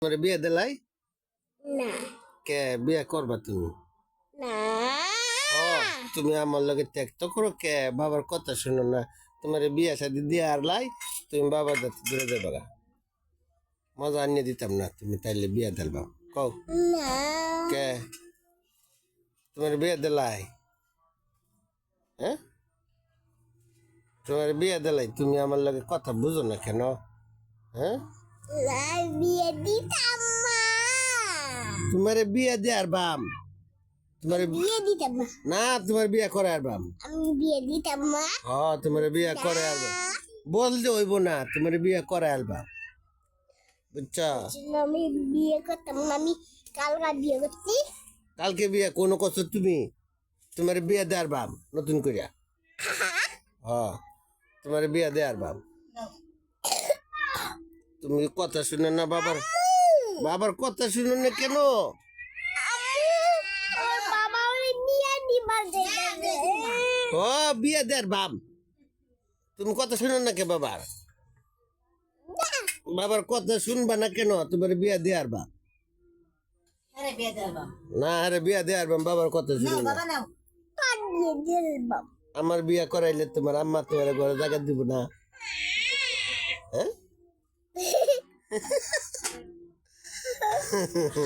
তোমার বিয়ে দিলাই না কে বিয়ে করবা তুমি না ও তুমি আমার লগে ত্যাগ তো করো কে বাবার কথা শুনো না তোমার বিয়ে শাদি দিয়ে আর লাই তুমি বাবার দাঁত দূরে যাবে গা। মজা আনিয়ে দিতাম না তুমি তাইলে বিয়ে দিলবা কও না কে তোমার বিয়ে দিলাই হ্যাঁ তোমার বিয়ে দিলাই তুমি আমার লগে কথা বুঝো না কেন হ্যাঁ বিয়ে দিতাম না তোমার বিয়ে দেয়ার বাম তোমার বিয়ে দিতাম না না তোমার বিয়ে করে আর বাম আমি বিয়ে দিতাম না তোমার বিয়ে করে আর বাম বলতে হইব না তোমার বিয়ে করে আর বাম বুঝছো আমি বিয়ে করতাম না আমি কালকা বিয়ে করছি কালকে বিয়ে কোনো কথা তুমি তোমার বিয়ে দেয়ার বাম নতুন করিয়া তোমার বিয়ে দেয়ার বাম তুমি কথা শুনে না বাবার বাবার কথা শুনে না কেন বাবা ওই বিয়ে দিবার যাইবে বিয়ে দেয়ার বাম তুমি কথা শুনো না কে বাবার বাবার কথা শুনবা না কেন তোমার বিয়ে দেয়ার বাম না আরে বিয়ে দেয়ার বাম বাবার কথা শুনো না বিয়ে দিলাম আমার বিয়ে করাইলে তোমার আম্মা তোমার ঘরে জায়গা দিব না হ্যাঁ